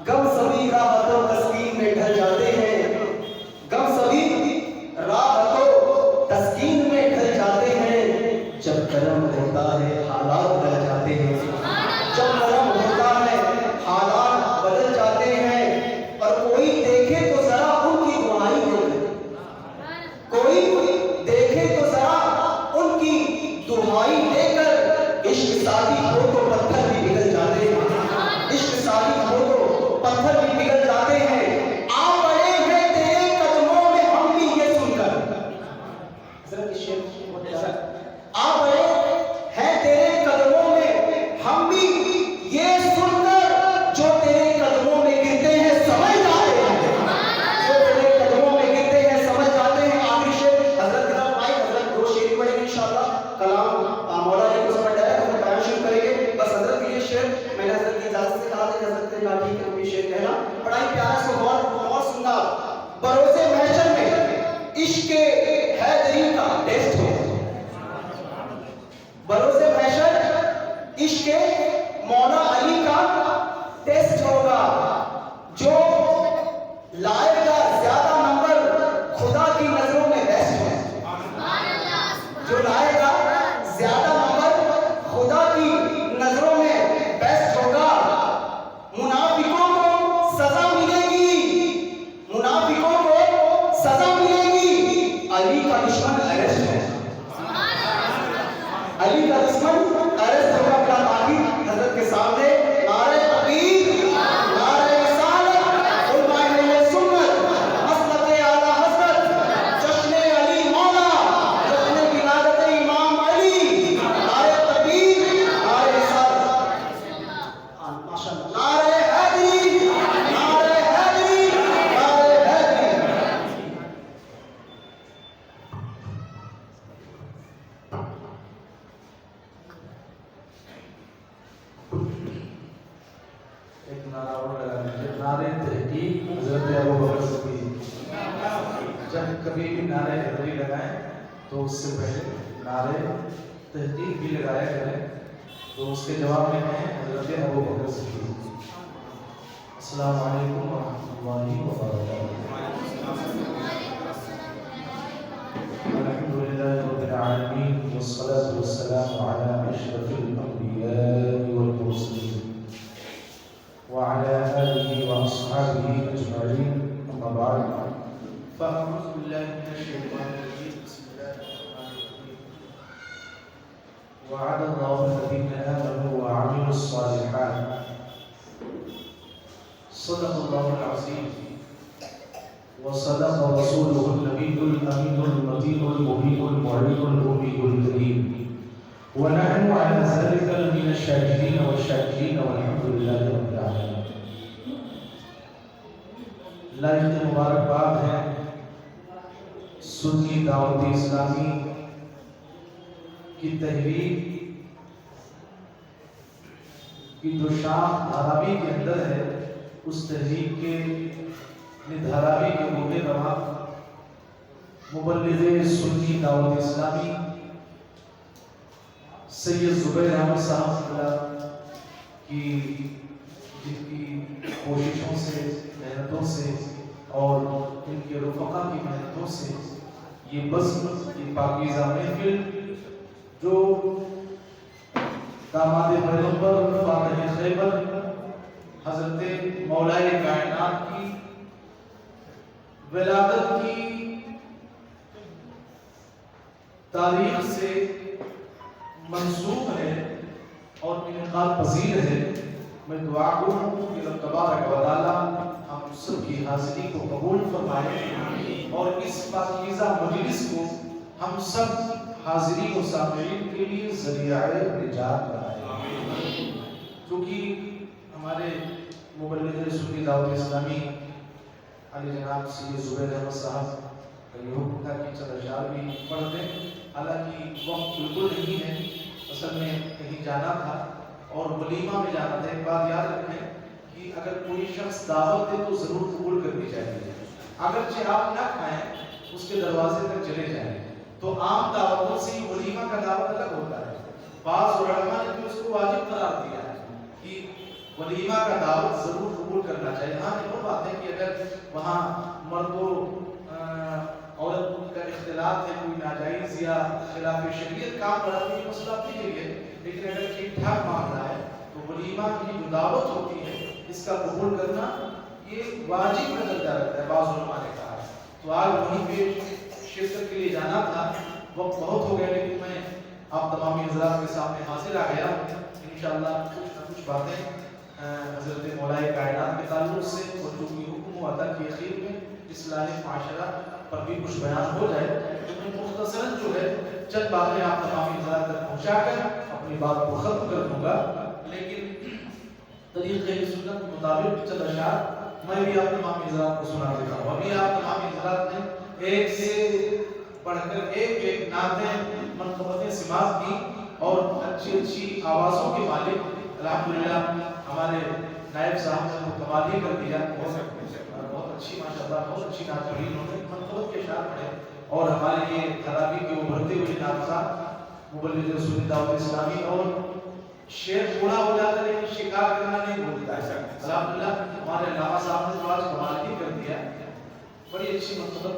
غم سبھی راحتوں تسکین میں ڈھل جاتے ہیں، غم سبھی راحتوں تسکین میں ڈھل جاتے ہیں، جب کرم ہوتا ہے حالات بدل جاتے ہیں، جب کرم ہوتا ہے حالات بدل جاتے ہیں، اور کوئی دیکھے تو ذرا ان کی دعائی دے کر، کوئی دیکھے تو ذرا ان کی دعائی دے کر، عشق سادی ہو تو پتھر بھی پگھل جاتے ہیں، عشق سادی ہو تو پتھر بھی پگھل جاتے ہیں، آ پڑے ہیں تیرے قدموں میں ہم بھی یہ سن کر، حضرت کی شعر بہت پیارا ہے، آ پڑے ہیں تیرے قدموں میں ہم بھی یہ سن کر، جو تیرے قدموں میں گرتے ہیں سمجھ جاتے ہیں، جو تیرے قدموں میں گرتے ہیں سمجھ جاتے ہیں۔ آخری شعر حضرت کی طرف آئے، حضرت دو شعر پڑھیں گے انشاءاللہ، کلام مولا علی کو سمجھ جائے تو بیان شروع کریں گے، بس حضرت کے یہ شعر میں نے حضرت کی اجازت سے کہا تھا کہ حضرت نے کہا ٹھیک ہے تم یہ شعر کہنا، بڑا ہی پیارا سا غور سننا، بروز محشر میں عشق حیدری کا ٹیسٹ ہو، بروز محشر عشق مولا علی کا ٹیسٹ ہوگا، جو لائے گا زیادہ نمبر خدا کی نظروں میں بیسٹ ہے، جو لائے گا زیادہ نمبر خدا کی نظروں میں بیسٹ ہوگا، منافقوں کو سزا ملے گی، منافقوں کو سزا ملے گی، علی کا دشمن اریسٹ ہے، علی کا دشمن اریسٹ ہوگا۔ کیا تاکید حضرت کے سامنے، نعرہ تکبیر، نعرہ رسالت، علماء اہل سنت، مسلک اعلیٰ حضرت، جشن علی مولا، جشن ولادت امام علی، نعرہ تکبیر، نعرہ رسالت، ماشاءاللہ، نعرہ حیدری، نعرہ حیدری، نعرہ حیدری۔ ایک نعرہ اور لگا دیجیے، نعرہ تحقیق حضرت ابوبکر صدیق۔ جب کبھی بھی نعرہ حیدری لگائیں تو اس سے پہلے نعرہ تحقیق بھی لگایا کریں، تو اس کے جواب میں کہیں حضرت ابوبکر صدیق۔ السلام علیکم ورحمۃ اللہ وبرکاتہ۔ الحمدللہ رب العالمین والصلاة والسلام علی اشرف الانبیاء والمرسلین وعلى آله وأصحابه أجمعين، أما بعد، فأعوذ بالله من الشيطان الرجيم، بسم الله الرحمن الرحيم، وعد الله الذين آمنوا وعملوا الصالحات، صدق الله العظيم، وصدق رسوله النبي الأمين المتين المبين المعين الأمي الكريم، ونحن على ذلك من الشاكرين والشاكرين والحمد لله رب العالمين۔ لائق مبارکباد ہے سنی دعوت اسلامی کی تحریک کی جو شام دھارابی کے اندر ہے، اس تحریک کے دھارابی کے بوتے رواں مبلغ سنی دعوت اسلامی سید زبیر احمد صاحب کی جن کی کوششوں سے، محنتوں سے اور ان کے رفقا کی محنتوں سے یہ بزم، یہ پاکیزہ محفل جو داماد پیغمبر فاتح خیبر حضرت مولائے کائنات کی ولادت کی تاریخ سے منسوب ہے اور انعقاد پذیر ہے، میں دعا کروں کہ رب تبارک و تعالی ہم سب کی حاضری کو قبول فرمائے اور اس پاکیزہ مجلس کو ہم سب حاضرین و سامعین کے لیے ذریعہ نجات بنائے، کیونکہ ہمارے مبلغ سنی دعوت اسلامی علی جناب سید زبیر احمد صاحب کا یہ حکم تھا کہ چند اشعار بھی پڑھ دیں، حالانکہ وقت بالکل نہیں ہے، اصل میں کہیں جانا تھا اور ولیمہ میں جانا تھا۔ ایک بات یاد رکھیں کہ اگر کوئی شخص دعوت دے تو ضرور قبول کرنی چاہیے، اگرچہ آپ نہ کھائیں اس کے دروازے تک چلے جائیں، تو عام دعوتوں سے ولیمہ کا دعوت الگ ہوتا ہے۔ بعض علماء نے بھی اس کو واجب قرار دیا ہے کہ ولیمہ کا دعوت ضرور قبول کرنا وہاں مرد و عورت کا اختلاط ہے، کوئی ناجائز یا خلاف شریعت کام کر رہا ہے، یہ مسئلہ اپنی جگہ ہے، لیکن اگر ٹھیک ٹھاک معاملہ ہے تو ولیمہ کی جو دعوت ہوتی ہے اس کا قبول کرنا یہ واجب کا درجہ رکھتا ہے، بعض علماء نے کہا ہے۔ تو آج وہیں پہ شرکت کے لیے جانا تھا، وقت بہت ہو گیا، لیکن میں آپ تمامی حضرات کے سامنے حاضر آ گیا۔ انشاءاللہ کچھ نہ کچھ باتیں حضرت مولا کائنات کے تعلق سے اور جو بھی حکم و عطا کی اخیر میں اصلاح معاشرہ پر بھی کچھ بیان ہو جائے، تو میں مختصراً جو ہے چند باتیں آپ تمامی حضرات تک پہنچا کر اپنی بات کو ختم کر دوں گا، لیکن طریقۂ سنت کے مطابق چند اشعار میں بھی آپ تمام حضرات کو سنا دیتا ہوں۔ ابھی آپ تمام حضرات نے ایک سے پڑھ کر ایک نعتیں منقبتیں سماعت کی اور اچھی آوازوں کے مالک الحمدللہ ہمارے نائب صاحب نے تو کمال ہی کر دیا، بہت اچھی ماشاءاللہ بہت اچھی نعت پڑھی انہوں نے، منقبت کے اشعار پڑھے، اور ہمارے یہ خرابی کے ابھرتے ہوئے نعت مبلغ رسول دعوت اسلامی، اور شعر پورا ہو جاتا ہے لیکن شکار کرنا نہیں بھولتا ہے۔ الحمدللہ ہمارے علامہ صاحب نے تو آج کمال ہی کر دیا، بڑی اچھی منقبت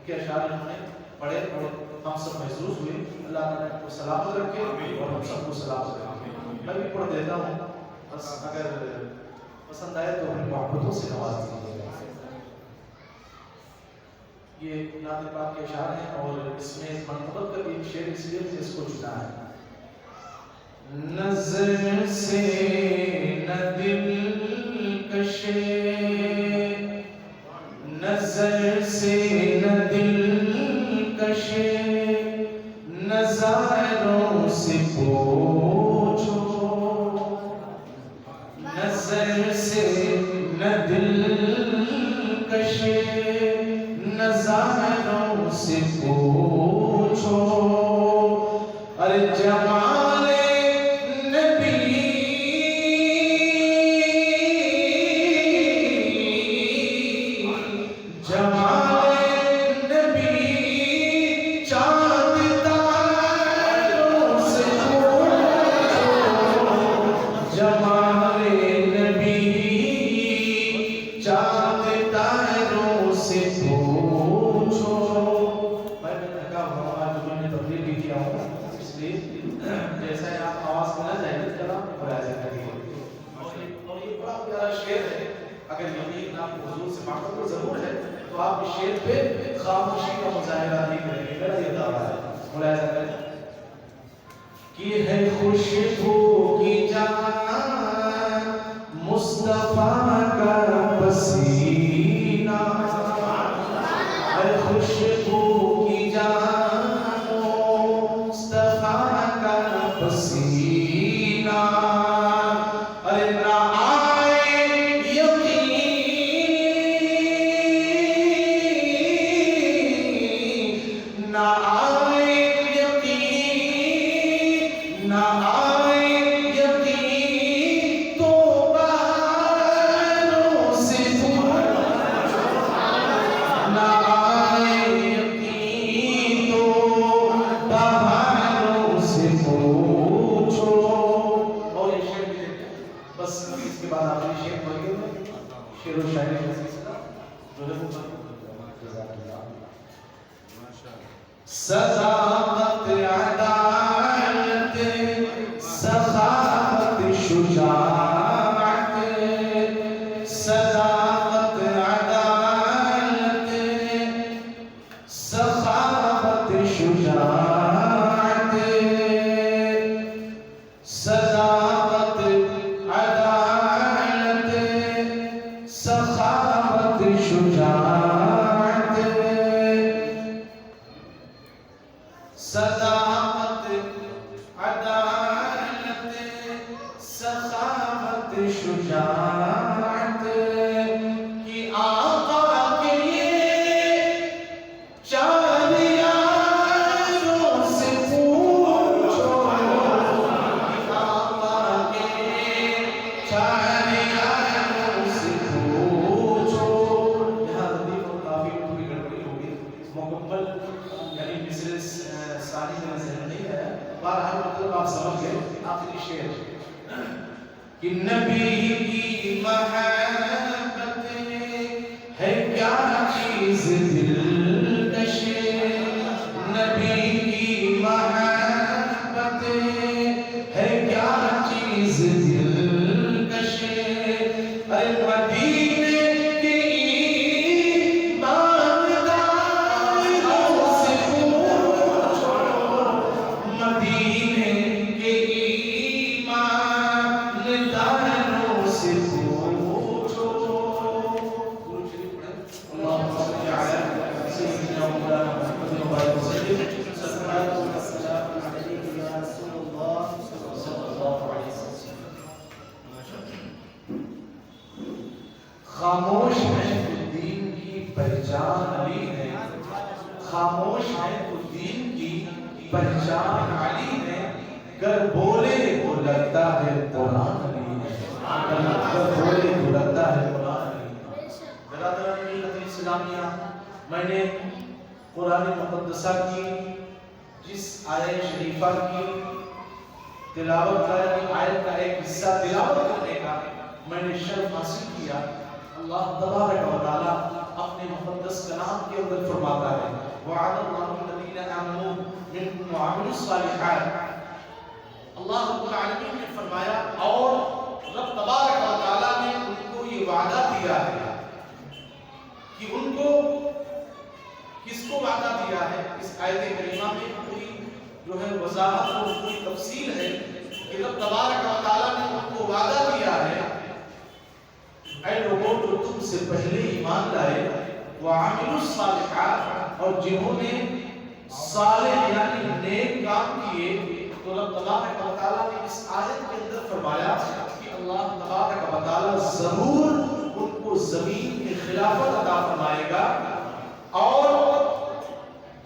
کے اشعار انہوں نے پڑھے اور ہم سب محسوس ہوئے۔ اللہ تعالیٰ کو سلامت رکھے اور ہم سب کو سلامت رکھے۔ میں بھی پڑھ دیتا ہوں، بس اگر پسند آئے تو اپنی محبتوں سے نواز دیجیے گا۔ یہ نعت پاک کے اشعار ہیں اور اس میں منقبت کا ایک شعر اس لیے اس کو چنا ہے۔ نظر سے نہ دل کشے، نظر سے نہ دل کشے، نظاروں سے پوچھو، نظر سے نہ دل کشے، نظاروں سے پوچھو، ارے جمال نبی جمال نبی چاند تاروں سے پوچھو، جمال نبی چاند تاروں سے پوچھو۔ میں تھکا ہوا آج میں نے تبدیل بھی کیا ہوں، اس لیے جیسا ہے آپ آواز کرنا چاہیے ذرا ملاحظہ کریے۔ اور یہ بڑا پیارا شعر ہے، اگر یقین آپ کو حضور سے محبت ضرور ہے تو آپ اس شعر پہ خاموشی کا مظاہرہ نہیں کریں گے، میرا یہ دعویٰ ہے، ملاحظہ کریں کہ ہے خوشبو کی جان مصطفیٰ کا پسینہ، ہے خوشبو کی جان مصطفیٰ کا پسینہ، ارے نہ آئے یقین، نہ آئے یقین، نہ آئے یقین تو بہاروں سے پوچھو، نہ آئے یقین تو بہاروں سے پوچھو۔ اور یہ شعر بھی دیکھیں، بس اس کے بعد آخری شعر پڑھیں گے، شعر و شاعری کا سلسلہ جو ہے وہ جزاک اللہ۔ صداقت عدالت سخاوت شجاعت، صداقت عدالت سخاوت شجاعت، صداقت عدالت سخاوت شجاعت، صداقت عدالت سخاوت شجاعت کی آقا کے یہ چار یاروں سے پوچھو، کی آقا کے چار یاروں سے پوچھو۔ یہاں ردیف اور کافی تھوڑی گڑبڑی ہوگی، مکمل یعنی مصر ثانی میں ذہن نہیں ہے، بہرحال مطلب آپ سمجھ گئے۔ آخری شعر کہ نبی کی محبت ارے مدینے کے ایمانداروں سے پوچھو، مدینے کے ایمانداروں سے پوچھو. اللهم صل على سيدنا مولانا محمد وعلى آله وسلم. الصلاة والسلام عليك يا رسول الله صلى الله عليه وسلم. خاموش ہے تو دین کی پہچان علی ہے، خاموش ہے تو دین کی پہچان علی ہے، گر بولے تو لگتا ہے قرآن علی ہے، گر بولے تو لگتا ہے قرآن علی ہے. برادران ملت اسلامیہ، میں نے قرآن مقدسہ کی جس آیت شریفہ کی تلاوت کا آیت کا ایک حصہ تلاوت کرنے کا میں نے شرف حاصل کیا. اللہ تبارک و تعالی اپنے مقدس کلام کے اندر فرماتا ہے وعد اللہ الذین آمنوا منکم وعملوا الصالحات. اللہ رب العالمین نے فرمایا اور رب تبارک و تعالی نے ان کو یہ وعدہ دیا ہے کہ ان کو کس کو وعدہ دیا ہے. اس آیت کریمہ میں پوری جو ہے وضاحت اور پوری تفصیل ہے کہ رب تبارک و تعالی نے ان کو وعدہ دیا ہے اے لوگوں جو تم سے پہلے ایمان لائے وعملوا الصالحات اور جنہوں نے صالح یعنی نیک کام کیے. تو رب تبارک و تعالی نے اس آیت کے اندر فرمایا کہ اللہ تبارک و تعالی ضرور ان کو زمین کی خلافت عطا فرمائے گا اور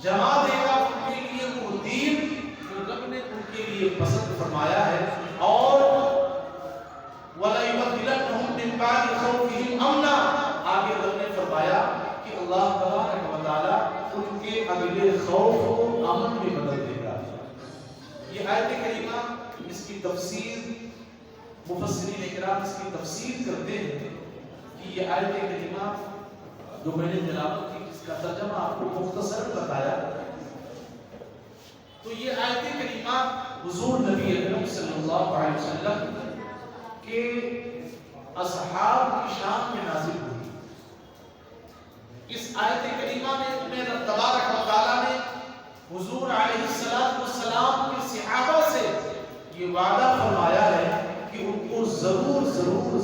جما دے گا ان کے لیے وہ دین جو رب نے ان کے لیے پسند فرمایا ہے. اور وَلَيُبَدِّلَنَّهُم مِّن بَعْدِ خَوْفِهِمْ أَمْنًا آگے رب نے فرمایا کہ اللہ تبارک و تعالی ان کے اگلے خوف کو امن میں بدل دے گا. یہ آیت کریمہ اس کی تفسیر مفسرین کرام اس کی تفسیر کرتے ہیں کہ یہ آیت کریمہ جو میں نے تلاوت کی اس کا ترجمہ آپ کو مختصر بتایا. تو یہ آیت کریمہ حضور نبی اکرم صلی اللہ علیہ وسلم کہ اصحاب کی شان میں نازل ہوئی. اس آیت کریمہ میں رب تبارک و تعالی نے حضور علیہ السلام کے صحابہ سے یہ وعدہ فرمایا ہے کہ ان کو ضرور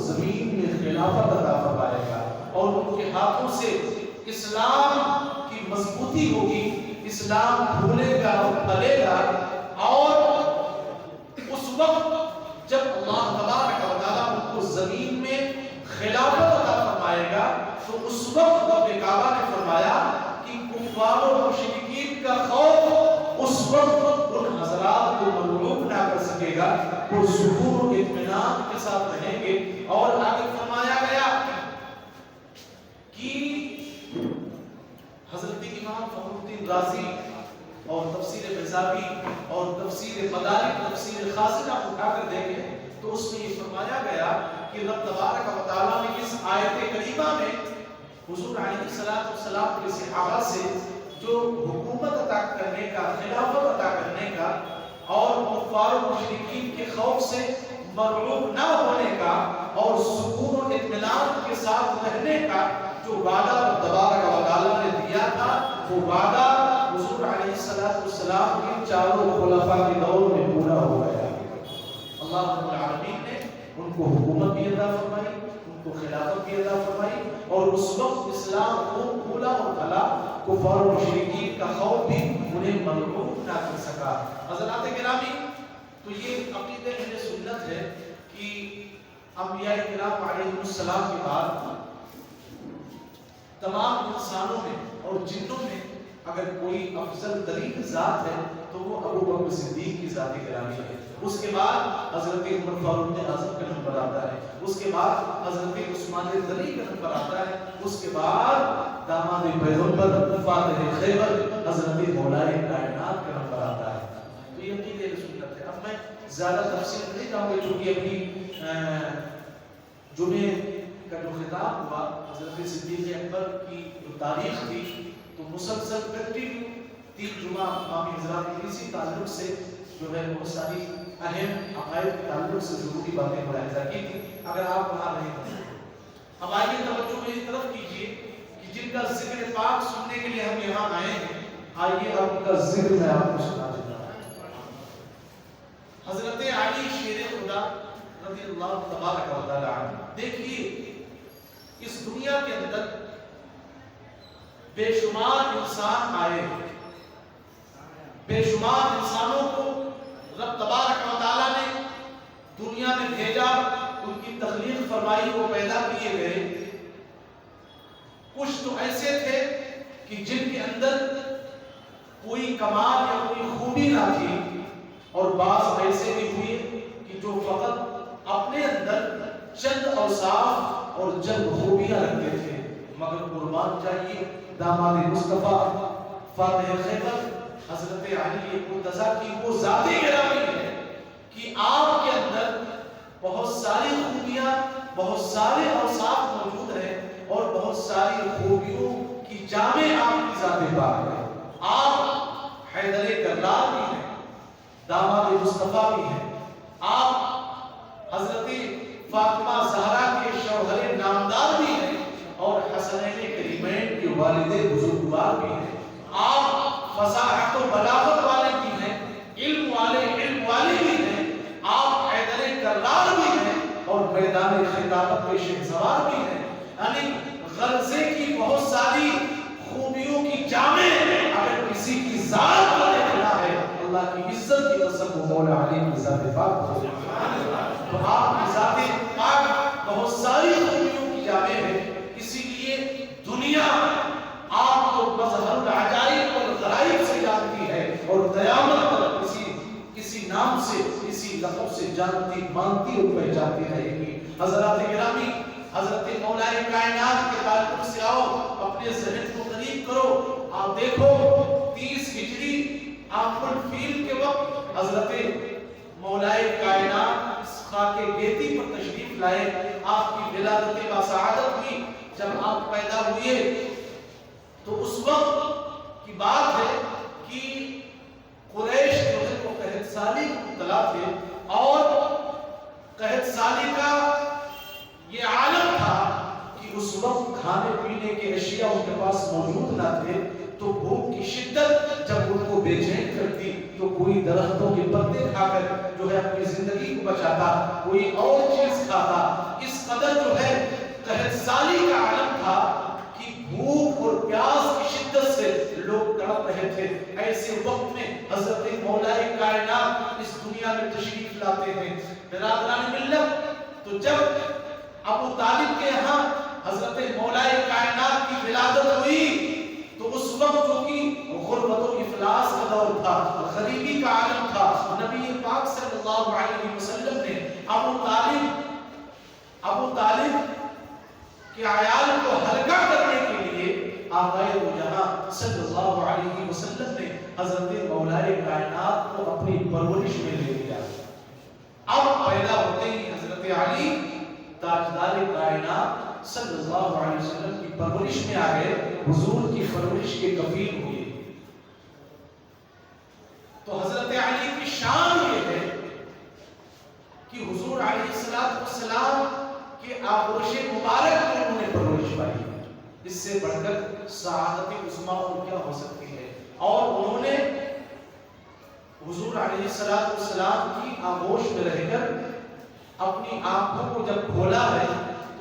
زمین میں خلافت عطا فرمائے گا اور ان کے ہاتھوں سے اسلام کی مضبوطی ہوگی، اسلام پھولے گا اور پھلے گا. اور اس وقت جب اللہ تبارک و تعالیٰ ان کو زمین میں خلافت عطا فرمائے گا تو اس وقت رب کعبہ نے فرمایا کہ کفار و مشرکین کا خوف اس وقت ان حضرات کو مغلوب نہ کر سکے گا، وہ سکون و اطمینان کے ساتھ رہیں گے. اور آگے فرمایا گیا کہ حضرت امام فخر الدین رازی اور تفسیر بیضاوی اور تفسیر مدارک تفسیر خاصہ آپ اٹھا کر دیکھیں تو اس میں یہ فرمایا گیا کہ رب تبارک و تعالیٰ نے اس آیت کریمہ میں حضور علیہ السلام کے صحابہ سے جو حکومت عطا کرنے کا، خلافت عطا کرنے کا اور کفار و مشرکین کے خوف سے مرعوب نہ ہونے کا اور سکون و اطمینان کے ساتھ رہنے کا جو وعدہ رب تبارک و تعالیٰ نے دیا تھا، وہ وعدہ حضور علیہ السلام کے چاروں خلفاء کے دور میں پورا ہو گیا. اللہ رب العالمین نے ان کو حکومت بھی عطا فرمائی، ان کو خلافت بھی عطا فرمائی اور اس وقت اسلام کو پھولا اور پھلا، کفار و مشرکین کا خوف بھی انہیں مغلوب نہ کر سکا. حضرات گرامی، تو یہ عقیدہ اہل سنت ہے کہ انبیاء کرام علیہ السلام کے بعد تمام انسانوں میں اور جنوں میں اگر کوئی افضل ترین ذات ہے تو وہ ابو بکر صدیق کی ذات گرامی ہے. اس کے بعد حضرت عمر فاروق اعظم کا نمبر آتا ہے، اس کے بعد حضرت عثمان غنی کا نمبر آتا ہے، اس کے بعد داماد پیغمبر فاتح خیبر حضرت مولا کائنات کا نمبر آتا ہے. تو یہ عقیدہ سنت ہے. اب میں زیادہ تفصیل نہیں جاؤں گا چونکہ ابھی جمعے کا جو خطاب ہوا حضرت صدیق اکبر کی جو تاریخ تھی تو مسلسل کنٹینیو 3 جمعہ امام حضرات کی اسی تعلق سے جو ہے بہت ساری اہم عقائد کے تعلق سے ضروری باتیں ملاحظہ کی تھی. اگر آپ وہاں نہیں تھے ذکر پاک سننے کے لیے ہم یہاں آئے ہیں، آئیے اب ان کا ذکر میں آپ کو سنا دیتا ہوں۔ حضرت علی شیر خدا رضی اللہ تبارک و تعالی عنہ، دیکھیے اس دنیا کے اندر بے شمار انسان آئے، بے شمار انسانوں کو رب تبارک و تعالی نے دنیا میں بھیجا، ان کی تخلیق فرمائی، وہ پیدا کیے گئے۔ کچھ تو ایسے تھے کہ جن کے اندر کوئی کمال یا کوئی خوبی نہ تھی، اور بعض ایسے بھی ہوئے کہ جو فقط اپنے اندر چند اوصاف اور چند خوبیاں رکھتے تھے، مگر قربان چاہیے داماد مصطفیٰ فاتح خیبر حضرت علی مرتضیٰ کی وہ ذات گرامی ہے کہ آپ کے اندر بہت ساری خوبیاں، بہت سارے اوصاف موجود ہیں، اور بہت ساری خوبیوں کی جامع آپ کی ذات پاک ہے۔ آپ حیدر کرار بھی ہیں، داماد مصطفیٰ بھی ہیں، آپ حضرت فاطمہ زہرا کے شوہر نامدار بھی ہیں، اور حسنین کریمین کے والد بزرگوار بھی ہیں۔ آپ فصاحت و بلاغت والے بھی ہیں، علم والے بھی ہیں، آپ حیدر کرار بھی ہیں، اور میدان خطابت کے شہسوار بھی ہیں۔ یعنی غرضے کی بہت ساری خوبیوں کی جامع اگر کسی کی ذات کو دیکھنا ہے، اللہ کی عزت کی قسم وہ مولا علی کی ذات پاک ہے۔ تو آپ کی ذات پاک بہت ساری خوبیوں کی جامع ہے، اسی لیے دنیا آپ کو مظہر العجائب والغرائب سے جانتی ہے، اور قیامت تک کسی نام سے، کسی لقب سے جانتی، مانتی اور پہچانتی رہے گی۔ حضرات گرامی، حضرت مولا کائنات کے تعلق سے آؤ، اپنے ذہن کو قریب کرو، آپ دیکھو 30 ہجری عام الفیل کے وقت حضرت مولا کائنات اس خاک گیتی پر تشریف لائے، آپ کی ولادت باسعادت ہوئی۔ جب آپ پیدا ہوئے تو اس وقت کی بات ہے کہ قریش جو ہے وہ قحط سالی کو مبتلا تھے، اور قحط سالی کا یہ عالم تھا کہ اس وقت کھانے پینے کے اشیاء ان کے پاس موجود نہ تھے، تو بھوک کی شدت جب ان کو بے چین کرتی تو کوئی درختوں کے پتے کھا کر جو ہے اپنی زندگی کو بچاتا، کوئی اور چیز کھاتا۔ اس قدر جو ہے قحط سالی کا عالم تھا کہ بھوک اور پیاس کی شدت سے لوگ تڑپ رہے تھے۔ ایسے وقت میں حضرت مولا کائنات اس دنیا میں تشریف لاتے ہیں۔ برادران ملت، تو جب ابو طالب کے ہاں حضرت مولا کائنات کی ولادت ہوئی تو اس وقت جو کہ غربت و افلاس کا دور تھا، غریبی کا عالم تھا، نبی پاک صلی اللہ علیہ وسلم نے ابو طالب کے عیال کو ہلکا کرنے کے لیے آقائے دو جہاں صلی اللہ علیہ وسلم نے حضرت مولا کائنات کو اپنی پرورش میں لے لیا۔ اب پیدا ہوتے ہی حضرت علی تاجدار کائنات صلی اللہ علیہ وسلم کی پرورش میں آ گئے، حضور کی پرورش کے کفیل ہوئے۔ تو حضرت علی کی شان یہ ہے کہ حضور علیہ السلام کے آغوش مبارک میں انہوں نے پرورش پائی، اس سے بڑھ کر سعادت عظمیٰ اور کیا ہو سکتی ہے۔ اور انہوں نے حضور علیہ السلام کی آغوش میں رہ کر اپنی آنکھوں کو جب کھولا ہے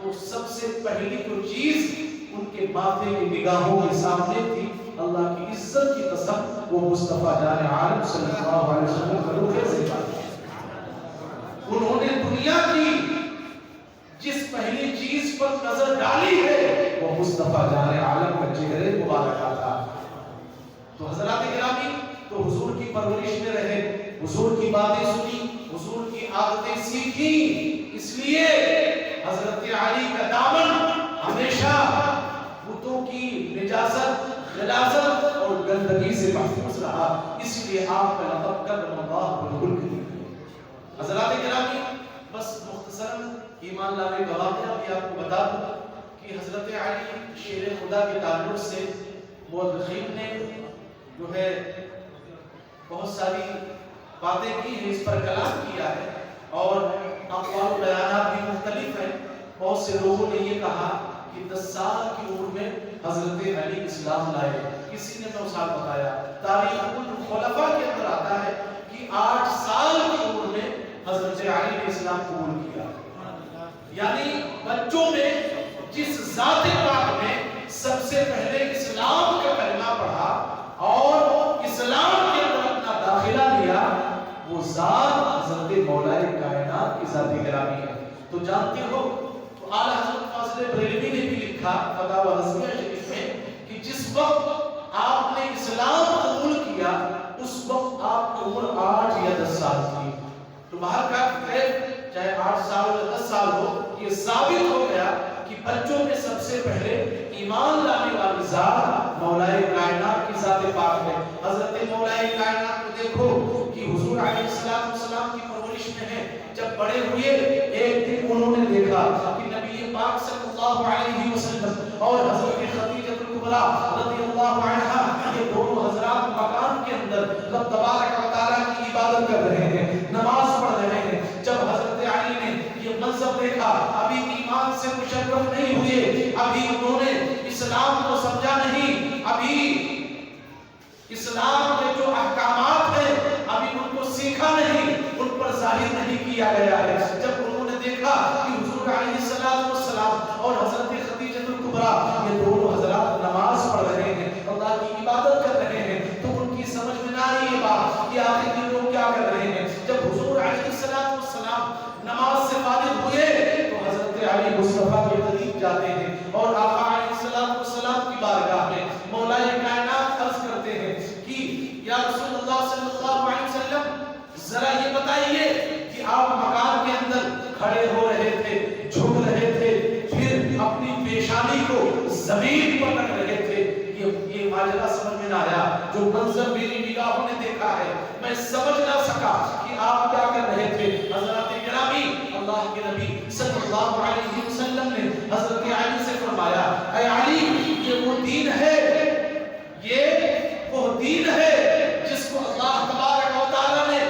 تو سب سے پہلی جو چیز ان کے ماتھے کی نگاہوں کے سامنے تھی، اللہ کی عزت کی قسم، وہ مصطفیٰ جان عالم صلی اللہ علیہ وسلم کا روح سے بات۔ انہوں نے دنیا کی جس پہلی چیز پر نظر ڈالی ہے وہ مصطفیٰ جان عالم کا چہرے مبارک تھا۔ تو حضرات گرامی، تو حضور کی پرورش میں رہے، حضور کی باتیں سنی، حضور کی عادتیں سیکھی، اس لیے حضرت علی کا دامن ہمیشہ بتوں کی نجاست، غلاظت اور گندگی سے محفوظ رہا، اس لیے آپ کا لقب کرم اللہ بالکل نہیں۔ حضرات گرامی، بس مختصراً ایمان لانے کا واقعہ بھی آپ کو بتا دوں کہ حضرت علی شیر خدا کے تعلق سے مورخین نے جو ہے بہت ساری باتیں کی ہیں، اس پر کلام کیا ہے، اور اقوال و بیانات بھی مختلف ہیں، بہت سے لوگوں نے یہ کہا کہ 10 سال کی عمر میں حضرت علی اسلام لائے. کسی نے 9 سال بتایا. تاریخ الخلفاء کے اندر آتا ہے کہ 8 سال کی عمر میں حضرت علی نے اسلام قبول کیا. یعنی بچوں میں جس ذات پاک نے سب سے پہلے اسلام کا کلمہ پڑھا اور اسلام کے اندر اپنا داخلہ لیا، وہ ذات حضرت مولا کائنات کی ذات گرامی ہے. تو جانتے ہو تو اعلیٰ حضرت فاضل بریلوی نے بھی لکھا فتاوی رضویہ شریف میں کہ جس وقت آپ نے اسلام قبول کیا اس وقت آپ کی عمر 8 یا 10 سال تھی. تو باہر کا چاہے 8 سال یا 10 سال ہو، یہ ثابت ہو گیا کہ بچوں میں سب سے پہلے ایمان لانے والی ذات مولا کائنات کی ذات پاک ہے. حضرت مولا کائنات کو دیکھو کہ حضور علیہ السلام کی پرورش میں ہے. جب بڑے ہوئے ایک دن انہوں نے دیکھا کہ نبی پاک صلی اللہ علیہ وسلم اور حضرت خدیجہ کبریٰ رضی اللہ عنہا یہ دونوں حضرات مکان کے اندر رب تبارک و تعالیٰ کی عبادت کر رہے ہیں، نماز پڑھ رہے ہیں. جب حضرت علی نے یہ منظر دیکھا، ابھی ایمان سے مشرف نہیں ہوئے، ابھی انہوں نے اسلام کو سمجھا نہیں، ابھی اسلام کے جو احکامات ہیں ابھی ان کو سیکھا نہیں، ان پر ظاہر نہیں کیا گیا ہے. جب انہوں نے دیکھا کہ حضور علیہ السلام اور حضرت خدیجہ کبریٰ یہ دونوں حضرات نماز پڑھ رہے ہیں، اللہ کی عبادت کر رہے ہیں، تو ان کی سمجھ میں نہ آئی یہ بات کہ آخر یہ لوگ کیا کر رہے ہیں. جب حضور علیہ السلام نماز سے فارغ ہوئے تو حضرت علی مصطفیٰ کے قریب جاتے ہیں اور آقا علیہ السلام کی بارگاہ میں مولا کائنات عرض کرتے ہیں کہ یا رسول اللہ صلی اللہ علیہ وسلم ذرا یہ بتائیے کہ آپ مکان کے اندر کھڑے ہو رہے تھے، جھک رہے تھے، پھر اپنی پیشانی کو زمین پر رکھ رہے تھے، یہ ماجرا سمجھ میں نہ آیا. جو منظر میری نگاہوں نے دیکھا ہے میں سمجھ نہ سکا کہ آپ کیا کر رہے تھے. حضرات گرامی، اللہ کے نبی صلی اللہ علیہ وسلم نے حضرت علی سے فرمایا، اے علی یہ وہ دین ہے، یہ وہ دین ہے جس کو اللہ تبارک و تعالی نے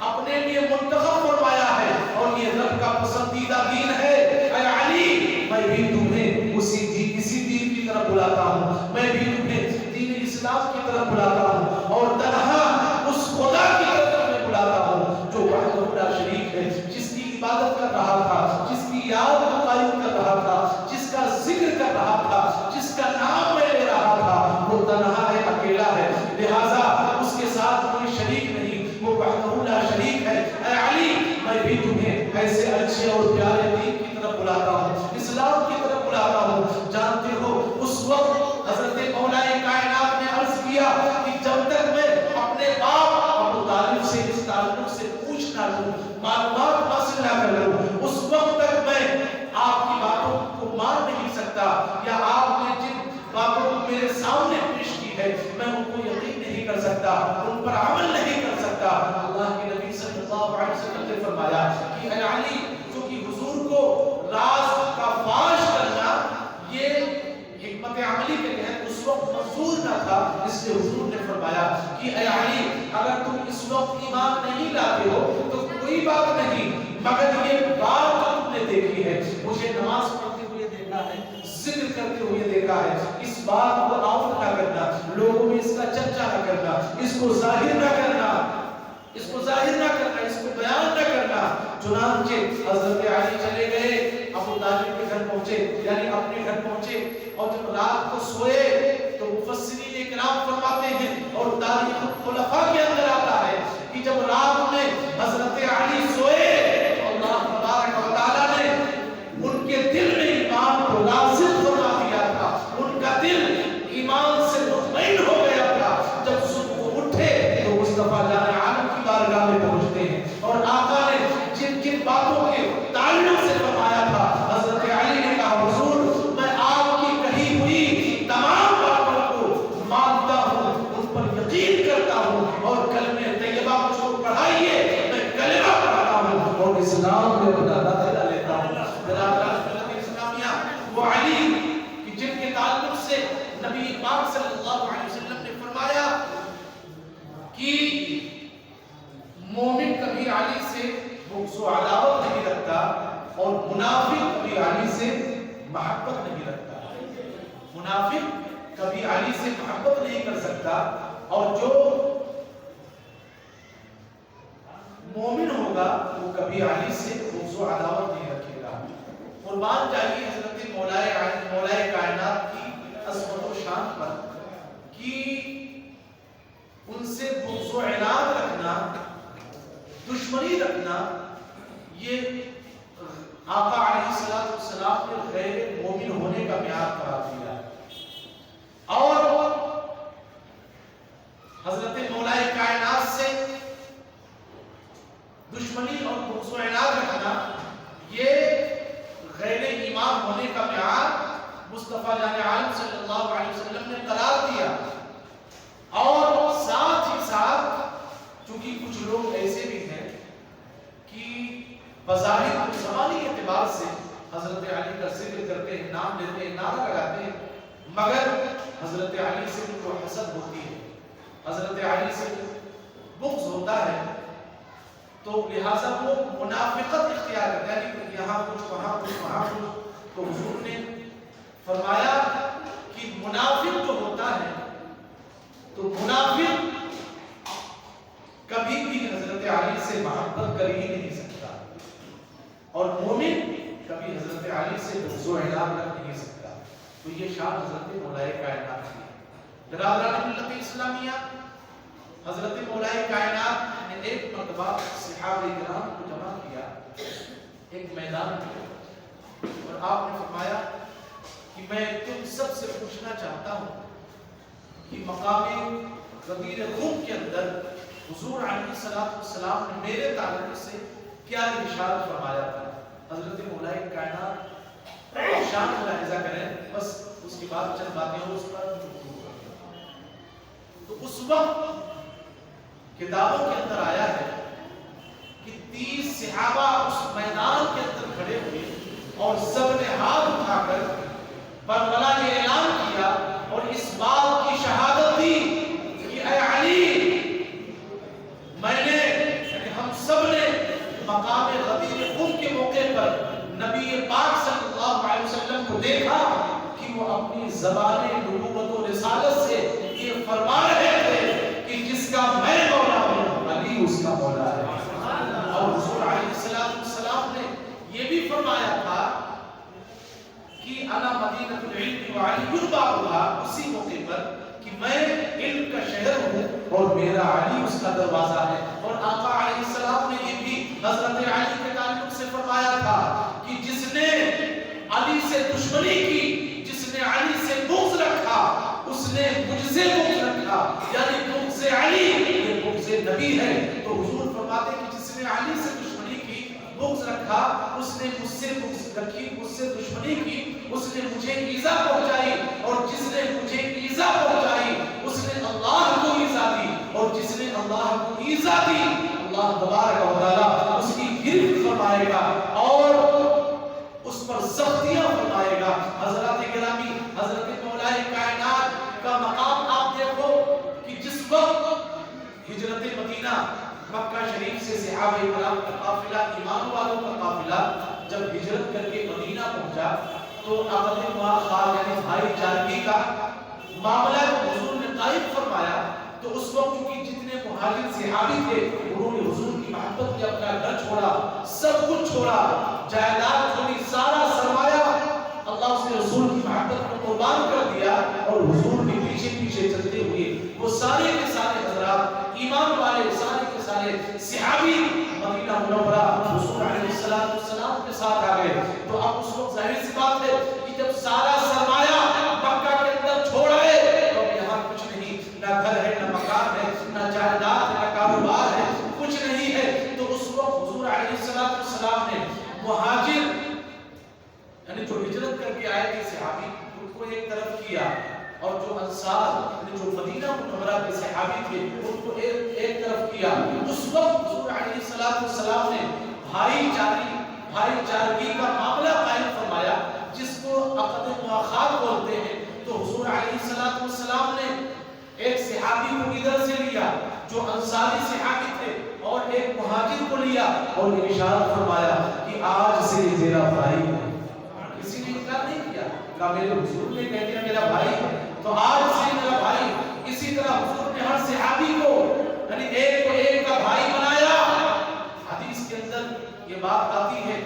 اپنے لیے منتخب فرمایا ہے اور یہ رب کا پسندیدہ دین ہے. اے علی میں بھی تمہیں اسی دین کی طرف بلاتا ہوں، میں بھی تمہیں دین اسلام کی طرف بلاتا ہوں اور تنہا اس خدا کی طرف میں بلاتا ہوں جو وحدہ لا شریک ہے، جس کی عبادت کر رہا تھا، جس کی یاد کو قائم کر رہا تھا، جس کا ذکر کر رہا تھا، جس کا نام میں لے رہا تھا. وہ تنہا ہے، اکیلا ہے، لہذا اس کے ساتھ کوئی شریک نہیں، وہ وحدہ لا شریک ہے. اے علی میں بھی تمہیں ایسے اچھے اور پیارے دین کی طرف بلاتا ہوں، اسلام کی طرف بلاتا ہوں. جانتے ہو اس وقت حضرت مولا کائنات نے عرض کیا کہ جب تک میں اپنے باپ ابو طالب سے اس تعلق سے پوچھ نہ لوں، معلومات حاصل نہ کر لوں، اس وقت تک میں آپ کی باتوں کو مان نہیں سکتا، یا آپ نے جن باتوں کو میرے سامنے پیش کی ہے میں ان کو یقین نہیں کر سکتا، ان پر عمل نہیں کر سکتا. اللہ کے نبی صلی اللہ علیہ وسلم نے فرمایا کہ اے علی، چونکہ حضور کو راز کا فاش کرنا یہ حکمت عملی کے تحت اس وقت منظور نہ تھا، اس لیے حضور نے فرمایا کہ اے علی اگر تم اس وقت ایمان نہیں لاتے ہو تو کوئی بات نہیں، مگر یہ بات جو تم نے دیکھی ہے، مجھے نماز پڑھتے ہوئے دیکھا ہے، ذکر کرتے ہوئے دیکھا ہے، اس بات کو آؤٹ نہ کرنا، لوگوں میں اس کا چرچا نہ کرنا، اس کو ظاہر نہ کرنا، اس کو ظاہر نہ کرنا، اس کو بیان نہ کرنا. چنانچہ حضرت علی چلے گئے، ابو طالب کے گھر پہنچے، یعنی اپنے گھر پہنچے، اور جب رات کو سوئے تو مفسرین اکرام فرماتے ہیں اور تاریخ الخلفاء کے اندر آتا ہے کہ جب رات میں حضرت علی سوئے تو اللہ تبارک و تعالیٰ نے ان کے دل میں ایمان کو نازل فرما دیا تھا، ان کا دل ایمان سے مطمئن ہو گیا تھا. جب صبح اٹھے تو مصطفیٰ جان عالم کی بارگاہ میں پہنچتے ہیں اور آقا نے جن جن باتوں کے تعلق سے فرمایا تھا، حضرت علی نے کہا حضور میں آپ کی کہی ہوئی تمام باتوں کو مانتا ہوں محبت نہیں رکھتا. منافق کبھی علی سے محبت نہیں کر سکتا، اور جو مومن ہوگا وہ کبھی علی سے بغض و عداوت نہیں رکھے گا. قربان جائیے حضرت مولا کائنات کی عظمت و شان پر کہ ان سے بغض و عناد رکھنا، دشمنی رکھنا، یہ آقا علیہ السلام نے غیر مومن ہونے کا معیار قرار دیا. اور حضرت مولا کائنات سے دشمنی اور بغض و عناد رکھنا یہ غیر ایمان ہونے کا معیار مصطفیٰ جان عالم صلی اللہ علیہ وسلم نے قرار دیا. اور ساتھ ہی ساتھ چونکہ کچھ لوگ ایسے بھی ہیں کہ بظاہر زمانی اعتبار سے حضرت علی کا ذکر کرتے ہیں، نام لیتے ہیں، نعرہ لگاتے ہیں، مگر حضرت علی سے جو حسد ہوتی ہے، حضرت علی سے بغض ہوتا ہے، تو لہٰذا وہ منافقت اختیار کرتا ہے کہ یہاں کچھ وہاں کچھ وہاں کچھ. تو حضور نے فرمایا کہ منافق جو ہوتا ہے تو منافق کبھی بھی حضرت علی سے محبت کر ہی نہیں سکتا، اور مومن کبھی حضرت علی سے بغض و عناد رکھ نہیں سکتا. تو یہ شان حضرت مولا کائنات کی ہے. برادران ملت اسلامیہ، حضرت مولا کائنات نے ایک مرتبہ صحابہ کرام کو جمع کیا ایک میدان میں، اور آپ نے فرمایا کہ میں تم سب سے پوچھنا چاہتا ہوں کہ مقام غدیر خم کے اندر حضور علیہ السلام نے میرے تعلق سے کیا ارشاد فرمایا تھا. حضرت مولا کائنات شان ملاحظہ کریں، بس اس کے بعد چند باتیں اور اس پر تو اس وقت کتابوں کے اندر آیا ہے کہ 30 صحابہ اس میدان کے اندر کھڑے ہوئے اور سب نے ہاتھ اٹھا کر برملا نے اعلان کیا اور اس بات کی شہادت دی کہ اے علی، میں نے یعنی ہم سب نے مقام غدیر خم کے موقع پر نبی پاک صلی اللہ علیہ وسلم کو دیکھا کہ وہ اپنی زبان نبوت و رسالت سے یہ فرما رہے تھے کہ جس کا میں مولا ہوں علی اس کا مولا ہے. اور حضور علیہ السلام نے یہ بھی فرمایا تھا کہ انا مدینۃ العلم وعلی بابھا، اسی موقع پر کہ میں علم کا شہر ہوں اور میرا علی اس کا دروازہ ہے. اور آقا علیہ السلام نے یہ بھی حضرت علی کے تعلق سے فرمایا تھا کہ جس نے علی سے دشمنی کی، جس نے علی سے بغض رکھا، اس نے مجھ سے بغض رکھا، یعنی بغض علی یہ بغض نبی ہے. تو حضور فرماتے ہیں کہ جس نے علی سے دشمنی کی، بغض رکھا، اس نے مجھ سے بغض رکھی، مجھ سے دشمنی کی، اس نے مجھے ایذا پہنچائی، اور جس نے مجھے ایذا پہنچائی اس نے اللہ کو ایذا دی، اور جس نے اللہ کو ایذا دی اللہ تبارک و تعالی اس کی گرفت فرمائے گا اور اس پر سختیاں فرمائے گا. حضرات گرامی، حضرت مولا کائنات کا مقام آپ دیکھو کہ جس وقت ہجرت مدینہ مکہ شریف سے صحابہ کرام کا قافلہ، ایمان والوں کا قافلہ جب ہجرت کر کے مدینہ پہنچا تو عقد مواخات یعنی بھائی چارگی کا معاملہ حضور نے قائم فرمایا. تو اس وقت چونکہ جتنے مہاجر صحابی تھے انہوں نے حضور کی محبت میں اپنا گھر چھوڑا، سب کچھ چھوڑا، جائیداد چھوڑی، سارا سرمایہ اللہ اس کے رسول کی محبت کو قربان کر دیا، اور حضور کے پیچھے پیچھے چلتے ہوئے وہ سارے کے سارے حضرات ایمان والے، سارے کے سارے صحابی مدینہ منورہ حضور علیہ السلام کے ساتھ آ گئے. تو اب اس وقت ظاہر سی بات ہے کہ جب سارا سرمایہ مکہ کے اندر چھوڑے تو یہاں کچھ نہیں، نہ گھر ہے، نہ مکان ہے، نہ جائیداد ہے، نہ کاروبار ہے، کچھ نہیں ہے. تو اس وقت حضور علیہ السلام نے مہاجر یعنی جو ہجرت کر کے آئے تھے صحابی ان کو ایک طرف کیا، اور جو انصار یعنی جو مدینہ منورہ کے صحابی تھے ان کو ایک طرف کیا. اس وقت حضور علیہ السلام نے بھائی چارگی کا معاملہ قائم فرمایا جس کو عقد مواخات بولتے ہیں. تو حضور علیہ السلام نے ایک صحابی کو ادھر سے لیا جو انصاری صحابی تھے اور ایک مہاجر کو لیا اور ارشاد فرمایا کہ آج سے تیرا بھائی ہے. کسی نے انکار نہیں کیا. کہا میرے حضور نے کہہ دیا میرا بھائی ہے، تو آج سے میرا بھائی. اسی طرح حضور نے ہر صحابی کو یعنی ایک کو ایک کا بھائی بنایا. حدیث کے اندر یہ بات آتی ہے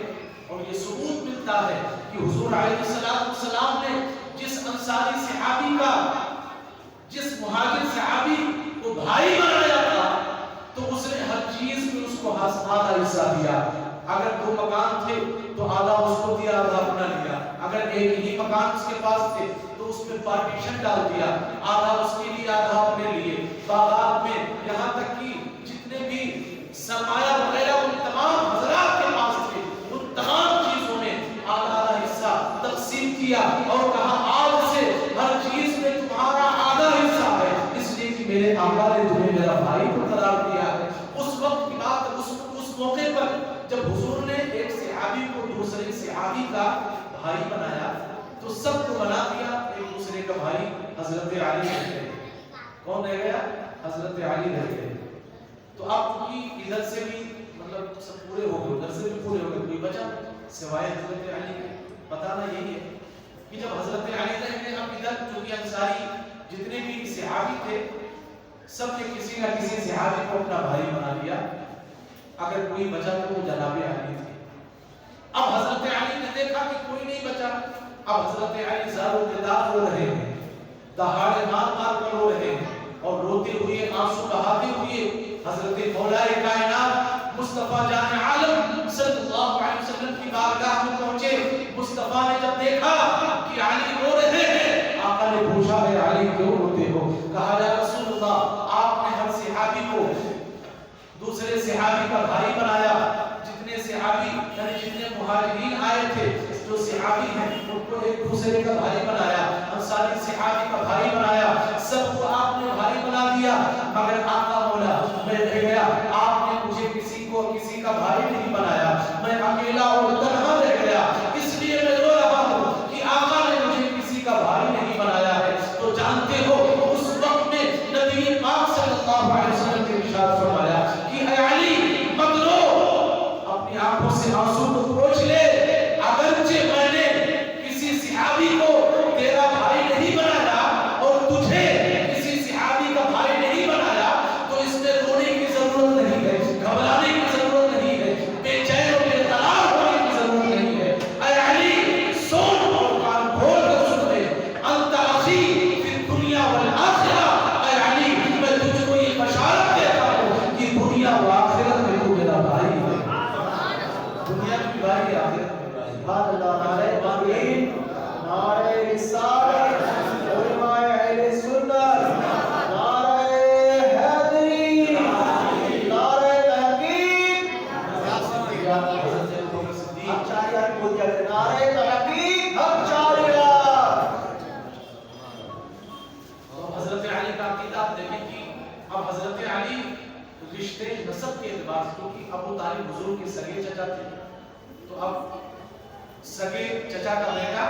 اور یہ ثبوت ملتا ہے کہ حضور علیہ السلام نے جس انصاری صحابی کا، جس مہاجر صحابی کو بھائی بنایا تھا تو اس نے ہر چیز میں اس کو آدھا حصہ دیا. اگر 2 مکان تھے تو آدھا اس کو دیا، آدھا اپنا لیا. اگر ایک ہی مکان اس کے پاس تھے تو اس میں پارٹیشن ڈال دیا، آدھا اس کے لیے آدھا اپنے لیے. باغات میں یہاں تک کہ جتنے بھی سرمایہ وغیرہ ان تمام حضرات کے پاس تھے، ان تمام چیزوں میں آدھا آدھا حصہ تقسیم کیا اور کہا آج سے ہر چیز میں تمہارا آدھا حصہ ہے، اس لیے کہ میرے آقا نے تمہیں میرا بھائی کو قرار دیا ہے. اس وقت کی بات، اس موقع پر جب حضور نے ایک صحابی کو دوسرے صحابی کا بھائی بنایا تو سب کو بنا دیا ایک دوسرے کا بھائی. حضرت علی رہ گئے. کون رہ گیا؟ حضرت علی رہ گئے. تو آپ کی ادھر سے بھی مطلب سب پورے ہو گئے، ادھر سے بھی پورے ہو گئے، کوئی بچا سوائے حضرت علی کے. بتانا یہی ہے کہ جب حضرت علی رہ گئے، اب ادھر چونکہ انصاری جتنے بھی صحابی تھے سب نے کسی نہ کسی صحابی کو اپنا بھائی بنا لیا. اگر کوئی بچا تو وہ جناب علی تھے. اب حضرت علی نے دیکھا کہ کوئی نہیں بچا. اب حضرت علی زاروں کے دار رو رہے ہیں، دہاڑے مار مار کر رو رہے ہیں اور روتے ہوئے آنسو بہاتے ہوئے حضرت مولا کائنات مصطفیٰ جان عالم صلی اللہ علیہ وسلم کی بارگاہ میں پہنچے. مصطفیٰ نے جب دیکھا کہ علی رو رہے ہیں، آقا نے پوچھا ہے علی کیوں روتے ہو؟ کہا یا رسول اللہ آپ نے ہر صحابی کو دوسرے صحابی کا بھائی بنایا. جتنے صحابی یعنی جتنے مہاجرین آئے تھے جو صحابی ہیں ان کو ایک دوسرے کا بھائی بنایا، انصاری صحابی کا بھائی بنایا، سب کو آپ نے بھائی بنا دیا. مگر آقا مولا میں رہ گیا، آپ نے مجھے کسی کا بھائی نہیں بنایا، میں اکیلا اور تنہا رہ گیا. اس لیے میں رو رہا ہوں کہ آقا نے مجھے کسی کا بھائی نہیں بنایا ہے. تو جانتے ہو اس وقت میں نبی پاک صلی اللہ علیہ وسلم نے ارشاد فرمایا کہ اے علی مت رو، اپنی آنکھوں سے آنسو کو پوچھ لے. اگرچہ میں نے کسی صحابی کو تیرا بھائی نہیں بنایا اور تجھے کسی صحابی کا بھائی نہیں بنایا تو اس میں رونے کی ضرورت نہیں ہے، گھبرانے کی ضرورت نہیں ہے، بے چین اور بے قرار ہونے کی ضرورت نہیں ہے. اے علی سن اور کان کھول کر سن لے، انت اخی فی الدنیا والآخرہ. اے علی میں تجھ کو یہ بشارت دیتا ہوں کہ دنیا و آخرت میں تو میرا بھائی ہے. دنیا کی بھائی ہے، آخرت میں بھائی. سبحان اللہ. نعرہ تکبیر، نعرہ رسالت، علماء اہل سنت، نعرہ حیدری، نعرہ تحقیق. حق چاریات بول جاتے، نعرہ تحقیق، حق چاریات. تو حضرت علی کا عقیدہ آپ دیکھیں کہ اب حضرت علی رشتے نسب کے اعتبار سے، کیونکہ ابو طالب حضور کے سگے چچا تھے، تو اب سگے چچا کا بیٹا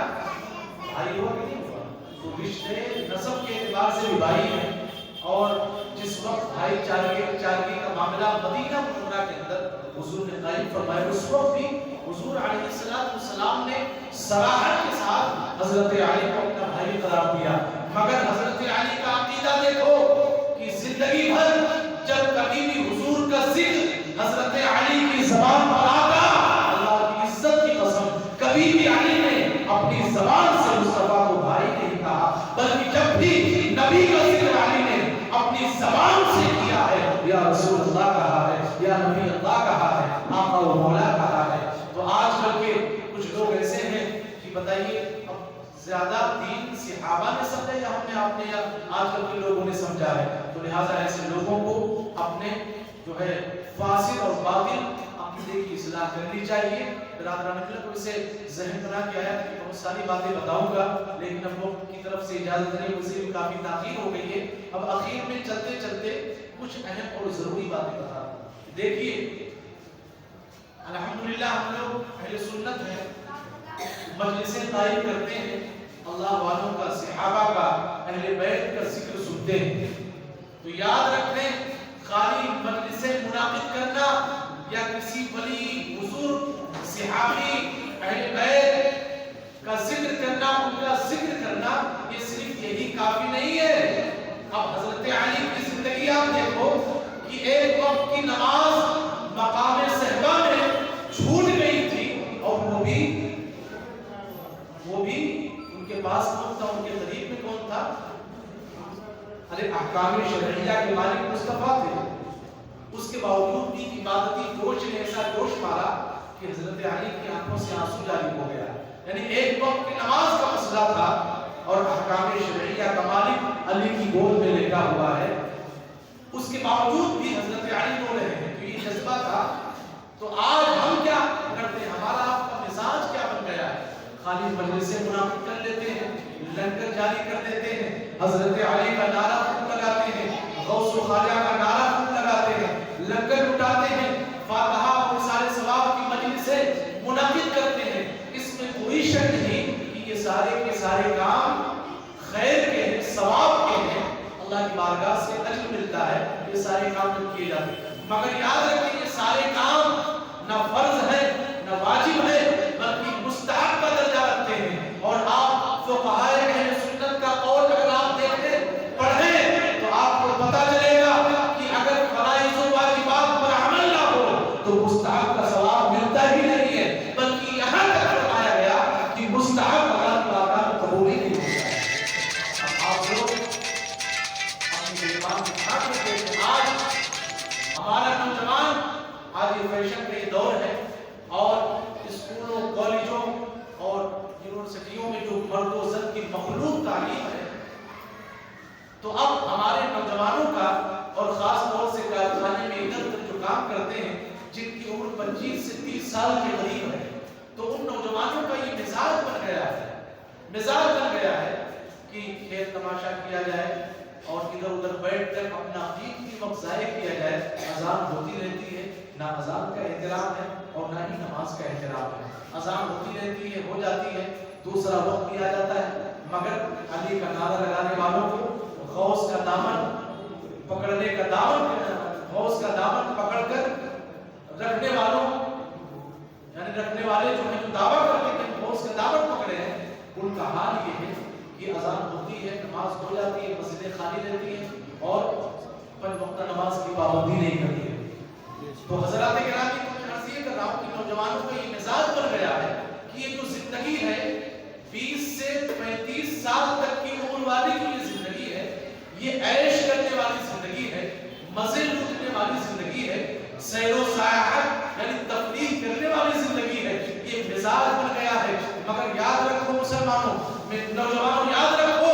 بھائی ہوا کہ نہیں ہوا؟ تو رشتے نسب کے اعتبار سے بھی بھائی ہیں. اور جس وقت بھائی چارگی کا معاملہ مدینہ منورہ کے اندر حضور نے قائم فرمایا، اس وقت بھی حضور علیہ السلام نے صراحت کے ساتھ حضرت علی کو اپنا بھائی قرار دیا. مگر حضرت علی کا عقیدہ دیکھو کہ زندگی بھر جب کبھی بھی حضور کا ذکر حضرت علی کی زبان پر آتا، اللہ کی عزت کی قسم کبھی بھی علی نے اپنی زبان سے مصطفیٰ کو بھائی نہیں کہا، بلکہ جب بھی نبی کا ذکر علی نے اپنی زبان سے کیا ہے یا رسول اللہ کہا ہے، یا نبی اللہ کہا ہے، آقا و مولا کہا ہے. تو آج کل کے کچھ لوگ ایسے ہیں کہ بتائیے اب زیادہ دین صحابہ نے سمجھا یا ہم نے آپ نے یا آج کل کے لوگوں نے سمجھا ہے. تو لہٰذا ایسے لوگوں کو اپنے جو ہے فاسد اور باطل عقیدے کی اصلاح کرنی چاہیے. برادران اکرام کو اسے ذہن بنا کے آیا کہ بہت ساری باتیں بتاؤں گا، لیکن اب وقت کی طرف سے اجازت نہیں، اسے بھی کافی تاخیر ہو گئی ہے. اب اخیر میں چلتے چلتے کچھ اہم اور ضروری باتیں بتا رہا ہوں. دیکھیے الحمدللہ ہم لوگ اہل سنت ہیں، مجلسیں قائم کرتے ہیں، اللہ والوں کا، صحابہ کا، اہل بیت کا ذکر سنتے ہیں. تو یاد رکھیں خالی مجلسیں منعقد کرنا یا کسی ولی بزرگ صحابی اہل بیت کا ذکر کرنا، ان کا کافی نہیں ہے. اب حضرت علی کی زندگی آپ دیکھو کہ ایک وقت کی نماز مقام صحبہ میں چھوٹ گئی تھی اور وہ بھی ان کے پاس کون تھا, ان کے قریب میں کون تھا؟ ارے احکام شرعیہ کے مالک مصطفیٰ تھے. اس کے باوجود بھی عبادتی جوش نے ایسا جوش مارا کہ حضرت علی کی آنکھوں سے آنسو جاری ہو گیا. یعنی ایک وقت کی نماز کا مسئلہ تھا اور احکام شرعیہ کا مالک علی کی گود میں لیٹا ہوا ہے, اس کے باوجود بھی حضرت علی رو رہے ہیں. تو یہ جذبہ تھا. تو آج ہم کیا کرتے ہیں, ہمارا آپ کا مزاج کیا بن گیا ہے؟ خالی مجلسیں منعقد کر لیتے ہیں, لنگر جاری کر دیتے ہیں, حضرت علی کا نعرہ خوب لگاتے ہیں, غوث و خواجہ کا نعرہ خوب لگاتے ہیں, لنگر اٹھاتے ہیں, فاتحہ اور سارے ثواب کی مجلسیں منعقد کرتے ہیں. اس میں کوئی شک نہیں کہ یہ سارے کے سارے کام خیر کے ہیں, ثواب کے ہیں, اللہ کی بارگاہ سے اجر ملتا ہے یہ سارے کام جو کیے جاتے ہیں. مگر یاد رکھیں یہ سارے کام نہ فرض ہے نہ واجب ہے بلکہ مستحب کا درجہ رکھتے ہیں. اور آپ فقہاء اہل سنت کا قول اگر آپ دیکھیں پڑھیں تو آپ کو پتہ چلے گا کہ اگر فرائض و واجبات پر عمل نہ ہو تو مستحب کا ثواب ملتا ہی نہیں ہے, بلکہ یہاں تک فرمایا گیا کہ مستحب اللہ کی بارگاہ میں قبول ہی نہیں ہوتا ہے. آپ لوگ اپنی زبان میں کھا کے دیکھیں, آج ہمارا نوجوان, آج یہ فیشن کا یہ دور ہے اور اسکولوں کالجوں اور یونیورسٹیوں میں جو مرد و زن کی مخلوط تعلیم ہے, تو اب ہمارے نوجوانوں کا اور خاص طور سے کارخانے میں ادھر ادھر جو کام کرتے ہیں جن کی عمر 25 سے 30 سال کے قریب ہے, تو ان نوجوانوں کا یہ مزاج بن گیا ہے کہ کھیل تماشا کیا جائے اور ادھر ادھر بیٹھ کر اپنا قیمتی وقت ضائع کیا جائے. اذان ہوتی رہتی ہے, نہ اذان کا احترام ہے اور نہ ہی نماز کا احترام ہے. اذان ہوتی رہتی ہے, ہو جاتی ہے, دوسرا وقت بھی آ جاتا ہے, مگر علی کا نعرہ لگانے والوں کو غوث کا دامن پکڑنے کا غوث کا دامن پکڑ کر رکھنے والوں, یعنی رکھنے والے جو ہیں جو دعویٰ کرتے ہیں غوث کا دامن پکڑے ہیں, ان کا حال یہ ہے کہ اذان ہوتی ہے, نماز ہو جاتی ہے, مسجدیں خالی رہتی ہیں اور پنج وقتہ نماز کی پابندی نہیں کرتی ہے. تو حضرات کرام کی میں عرض یہ کر رہا ہوں کہ نوجوانوں کا یہ مزاج بن گیا ہے کہ یہ جو زندگی ہے 20 سے 35 سال تک کی عمر والی کی یہ زندگی ہے, یہ عیش کرنے والی زندگی ہے, مزے لوٹنے والی زندگی ہے, سیر و سیاحت یعنی تفریح کرنے والی زندگی ہے. یہ مزاج بن گیا ہے. مگر یاد رکھو مسلمانوں, نوجوانوں یاد رکھو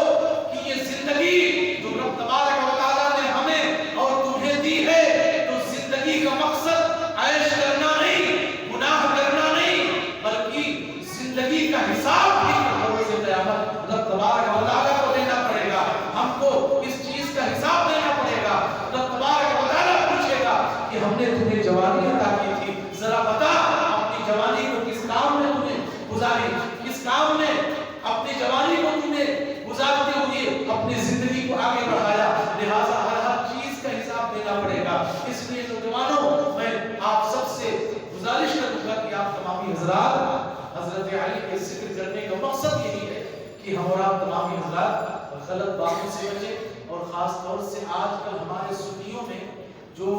کہ یہ زندگی جو رب تبارک و تعالیٰ نے ہمیں اور تمہیں دی ہے, تو زندگی کا مقصد عیش کرنا نہیں, گناہ کرنا نہیں, بلکہ زندگی کا حساب بھی روز قیامت رب تبارک و تعالیٰ کو دینا پڑے گا. ہم کو اس چیز کا حساب دینا پڑے گا. رب تبارک و تعالیٰ پوچھے گا کہ ہم نے تمہیں جوانی عطا کی تھی, ذرا بتا اپنی جوانی کو کس کام میں تمہیں گزاری, کس کام میں اپنی جوانی کو تم نے گزارتے ہوئے اپنی زندگی کو آگے بڑھایا. لہٰذا ہر چیز کا حساب دینا پڑے گا. اس لیے نوجوانوں میں آپ سب سے گزارش کروں گا کہ آپ تمامی حضرات حضرت علی کے ذکر کرنے کا مقصد یہی ہے کہ ہم اور آپ تمامی حضرات غلط باتوں سے بچیں, اور خاص طور سے آج کل ہمارے سنیوں میں جو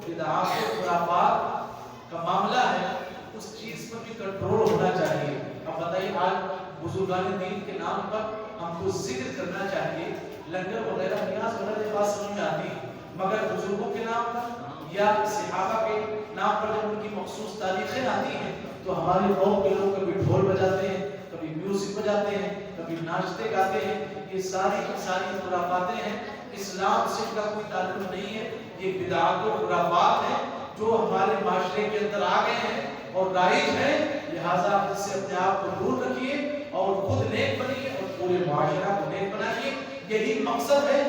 بدعات و خرافات کا معاملہ ہے اس چیز پر بھی کنٹرول ہونا چاہیے. اب بتائیے, آج بزرگان دین کے نام پر ہم کو ذکر کرنا چاہیے, لنگر وغیرہ نیاز وغیرہ بات سمجھ میں آتی ہے, مگر بزرگوں کے نام پر یا صحابہ کے نام پر جب ان کی مخصوص تاریخیں آتی ہیں تو ہمارے قوم کے لوگ کبھی ڈھول بجاتے ہیں, کبھی میوزک بجاتے ہیں, کبھی ناچتے گاتے ہیں. یہ ساری کی ساری خرافاتیں ہیں, اسلام سے ان کا کوئی تعلق نہیں ہے. یہ بدعات و خرافات ہیں جو ہمارے معاشرے کے اندر آ گئے ہیں اور رائج ہیں. لہٰذا اس سے اپنے آپ کو دور رکھیے اور خود نیک بنیے اور پورے معاشرہ کو نیک بنائیے. یہی مقصد ہے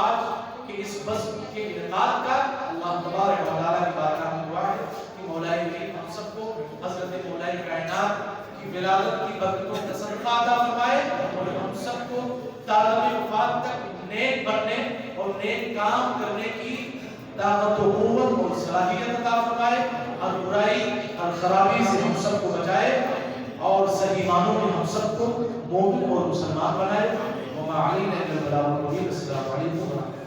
آج کہ اس بزم کے انعقاد کا. اللہ تبارک و تعالیٰ کی بارگاہ میں دعا ہے کہ مولا کریم ہم سب کو حضرت مولا کائنات کی ولادت کی برکتوں کا صدقہ عطا فرمائے اور ہم سب کو تعلیم وفات تک نیک بننے اور نیک کام کرنے کی طاقت و قوت اور صلاحیت عطا فرمائے. ہر برائی ہر خرابی سے ہم سب کو بچائے اور صحیح معنوں میں ہم سب کو مومن اور مسلمان بنائے. وما علينا إلا البلاغ المبين. السلام عليكم ورحمة الله.